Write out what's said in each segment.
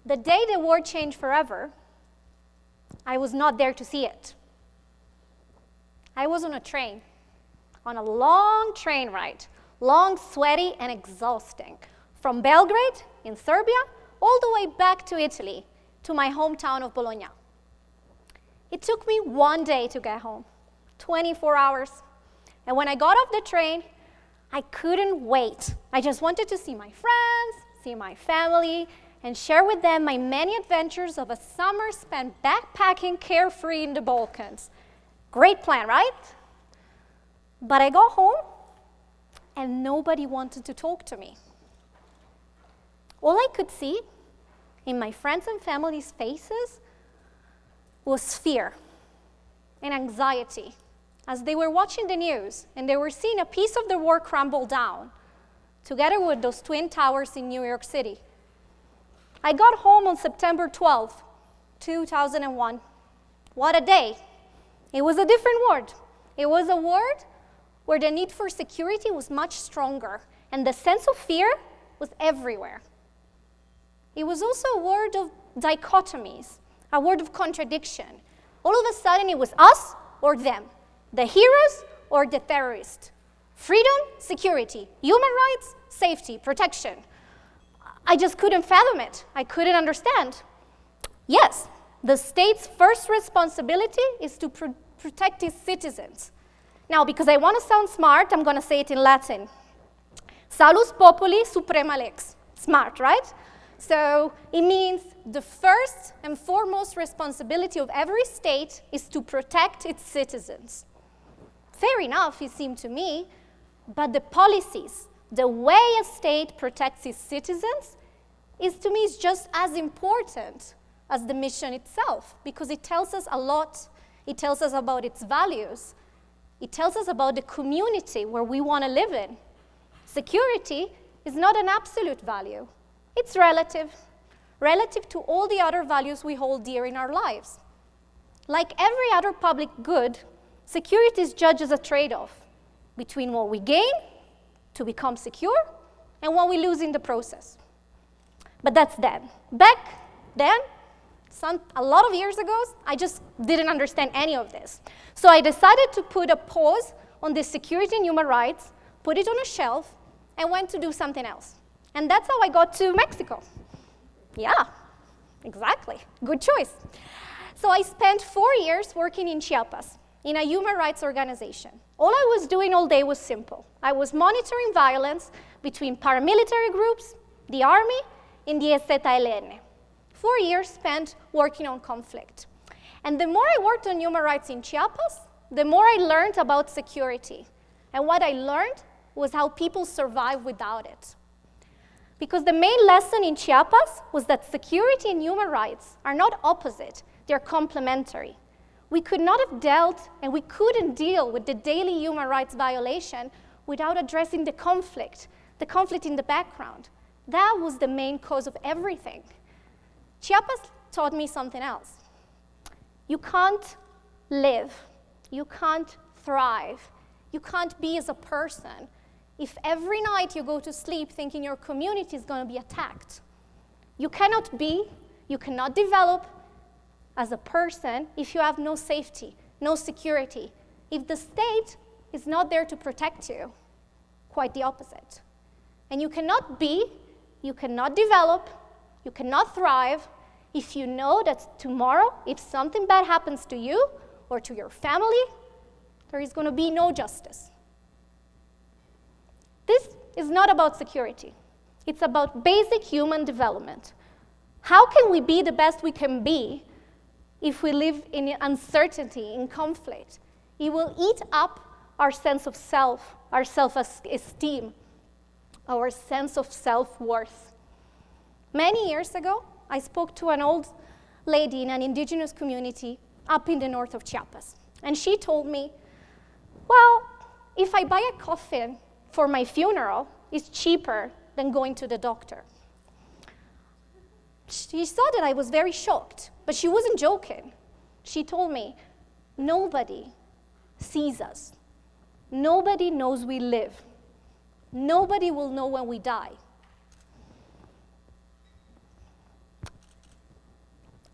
The day the war changed forever, I was not there to see it. I was on a train, on a long train ride, long, sweaty, and exhausting, from Belgrade in Serbia all the way back to Italy, to my hometown of Bologna. It took me 1 day to get home, 24 hours. And when I got off the train, I couldn't wait. I just wanted to see my friends, see my family, and share with them my many adventures of a summer spent backpacking carefree in the Balkans. Great plan, right? But I got home, and nobody wanted to talk to me. All I could see in my friends and family's faces was fear and anxiety as they were watching the news and they were seeing a piece of the war crumble down, together with those twin towers in New York City. I got home on September 12, 2001. What a day. It was a different world. It was a world where the need for security was much stronger and the sense of fear was everywhere. It was also a world of dichotomies, a world of contradiction. All of a sudden, it was us or them, the heroes or the terrorists. Freedom, security, human rights, safety, protection. I just couldn't fathom it. I couldn't understand. Yes, the state's first responsibility is to protect its citizens. Now, because I want to sound smart, I'm going to say it in Latin. Salus populi suprema lex. Smart, right? So it means the first and foremost responsibility of every state is to protect its citizens. Fair enough, it seemed to me, but the policies, the way a state protects its citizens is, to me, is just as important as the mission itself, because it tells us a lot. It tells us about its values. It tells us about the community where we want to live in. Security is not an absolute value. It's relative to all the other values we hold dear in our lives. Like every other public good, security is judged as a trade-off between what we gain to become secure and what we lose in the process. But that's then. Back then, a lot of years ago, I just didn't understand any of this. So I decided to put a pause on this security and human rights, put it on a shelf, and went to do something else. And that's how I got to Mexico. Yeah, exactly. Good choice. So I spent 4 years working in Chiapas in a human rights organization. All I was doing all day was simple. I was monitoring violence between paramilitary groups, the army, and the EZLN. 4 years spent working on conflict. And the more I worked on human rights in Chiapas, the more I learned about security. And what I learned was how people survive without it. Because the main lesson in Chiapas was that security and human rights are not opposite, they're complementary. We could not have dealt and we couldn't deal with the daily human rights violation without addressing the conflict in the background. That was the main cause of everything. Chiapas taught me something else. You can't live, you can't thrive, you can't be as a person if every night you go to sleep thinking your community is going to be attacked. You cannot be, you cannot develop as a person if you have no safety, no security. If the state is not there to protect you, quite the opposite. And you cannot be, you cannot develop, you cannot thrive if you know that tomorrow, if something bad happens to you or to your family, there is going to be no justice. This is not about security. It's about basic human development. How can we be the best we can be if we live in uncertainty, in conflict? It will eat up our sense of self, our self-esteem, our sense of self-worth. Many years ago, I spoke to an old lady in an indigenous community up in the north of Chiapas. And she told me, well, if I buy a coffin for my funeral, it's cheaper than going to the doctor. She saw that I was very shocked, but she wasn't joking. She told me, nobody sees us. Nobody knows we live. Nobody will know when we die.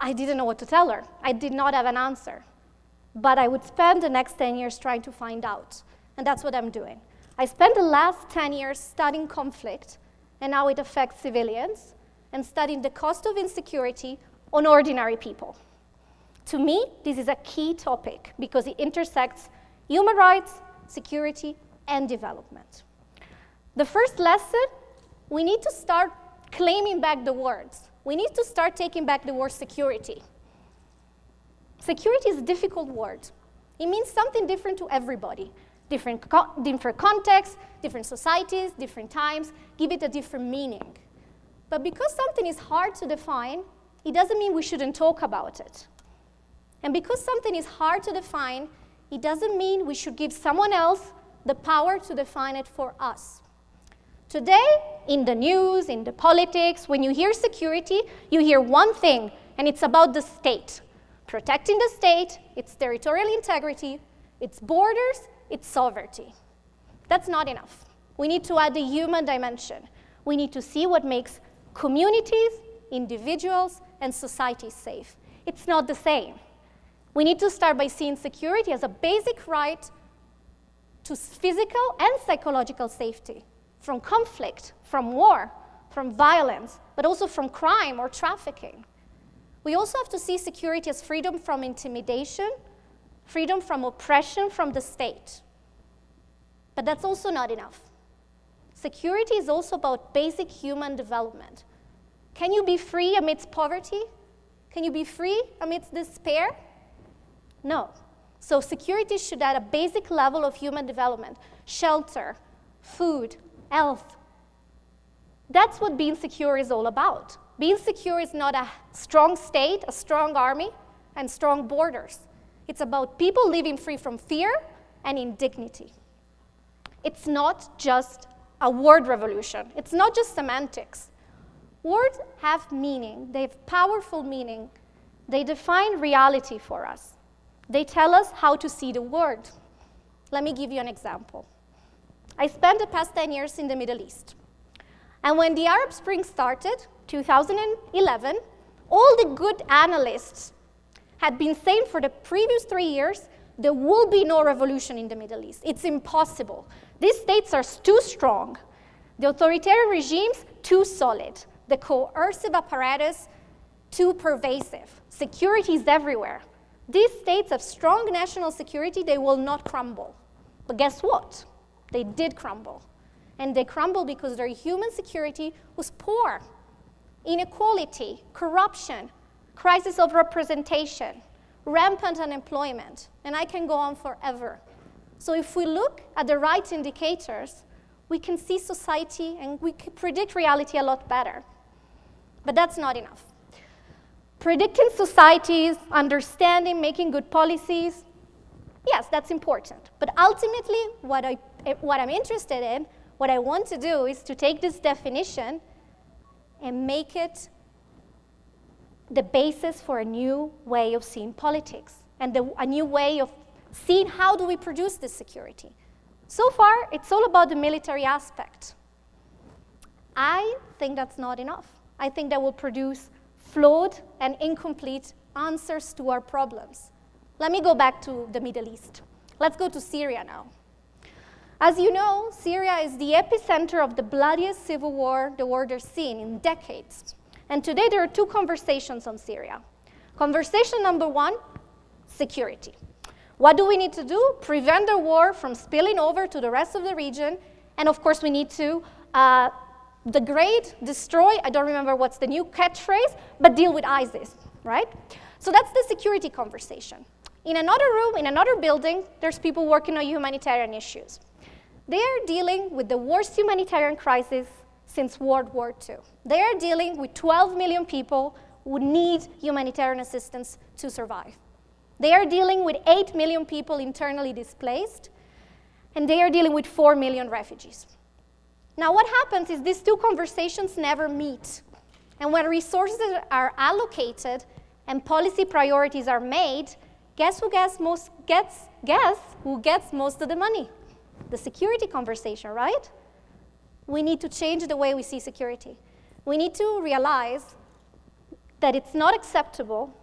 I didn't know what to tell her. I did not have an answer. But I would spend the next 10 years trying to find out. And that's what I'm doing. I spent the last 10 years studying conflict and how it affects civilians, and studying the cost of insecurity on ordinary people. To me, this is a key topic because it intersects human rights, security, and development. The first lesson, we need to start claiming back the words. We need to start taking back the word security. Security is a difficult word. It means something different to everybody. Different contexts, different societies, different times, give it a different meaning. But because something is hard to define, it doesn't mean we shouldn't talk about it. And because something is hard to define, it doesn't mean we should give someone else the power to define it for us. Today, in the news, in the politics, when you hear security, you hear one thing, and it's about the state. Protecting the state, its territorial integrity, its borders, its sovereignty. That's not enough. We need to add the human dimension. We need to see what makes communities, individuals, and societies safe. It's not the same. We need to start by seeing security as a basic right to physical and psychological safety, from conflict, from war, from violence, but also from crime or trafficking. We also have to see security as freedom from intimidation, freedom from oppression from the state. But that's also not enough. Security is also about basic human development. Can you be free amidst poverty? Can you be free amidst despair? No. So security should add a basic level of human development, shelter, food, health. That's what being secure is all about. Being secure is not a strong state, a strong army, and strong borders. It's about people living free from fear and in dignity. It's not just a word revolution. It's not just semantics. Words have meaning. They have powerful meaning. They define reality for us. They tell us how to see the world. Let me give you an example. I spent the past 10 years in the Middle East. And when the Arab Spring started, 2011, all the good analysts had been saying for the previous 3 years, there will be no revolution in the Middle East. It's impossible. These states are too strong. The authoritarian regimes, too solid. The coercive apparatus, too pervasive. Security is everywhere. These states have strong national security, they will not crumble. But guess what? They did crumble. And they crumble because their human security was poor. Inequality, corruption, crisis of representation, rampant unemployment, and I can go on forever. So if we look at the right indicators, we can see society and we can predict reality a lot better. But that's not enough. Predicting societies, understanding, making good policies, yes, that's important. But ultimately, what I'm interested in, what I want to do is to take this definition and make it the basis for a new way of seeing politics and a new way of seeing how do we produce this security. So far, it's all about the military aspect. I think that's not enough. I think that will produce flawed and incomplete answers to our problems. Let me go back to the Middle East. Let's go to Syria now. As you know, Syria is the epicenter of the bloodiest civil war the world has seen in decades. And today there are two conversations on Syria. Conversation number one, security. What do we need to do? Prevent the war from spilling over to the rest of the region. And of course we need to degrade, destroy, I don't remember what's the new catchphrase, but deal with ISIS, right? So that's the security conversation. In another room, in another building, there's people working on humanitarian issues. They are dealing with the worst humanitarian crisis since World War II. They are dealing with 12 million people who need humanitarian assistance to survive. They are dealing with 8 million people internally displaced, and they are dealing with 4 million refugees. Now what happens is these two conversations never meet. And when resources are allocated and policy priorities are made, guess who gets most of the money? The security conversation, right? We need to change the way we see security. We need to realize that it's not acceptable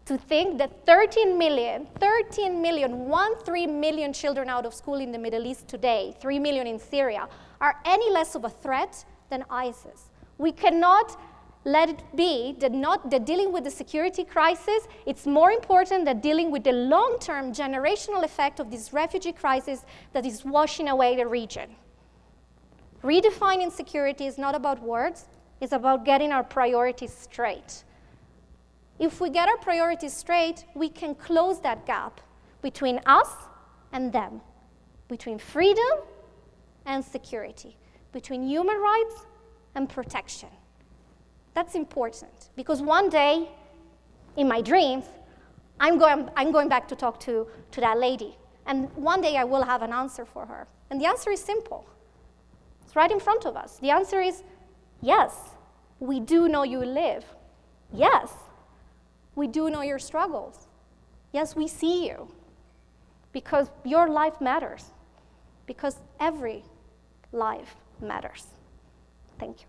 to think that 13 million, 13 million children out of school in the Middle East today, 3 million in Syria, are any less of a threat than ISIS. We cannot let it be that dealing with the security crisis, it's more important than dealing with the long-term generational effect of this refugee crisis that is washing away the region. Redefining security is not about words, it's about getting our priorities straight. If we get our priorities straight, we can close that gap between us and them, between freedom and security, between human rights and protection. That's important, because one day, in my dreams, I'm going back to talk to that lady, and one day I will have an answer for her. And the answer is simple. It's right in front of us. The answer is, yes, we do know you live. Yes, we do know your struggles. Yes, we see you, because your life matters, because every life matters. Thank you.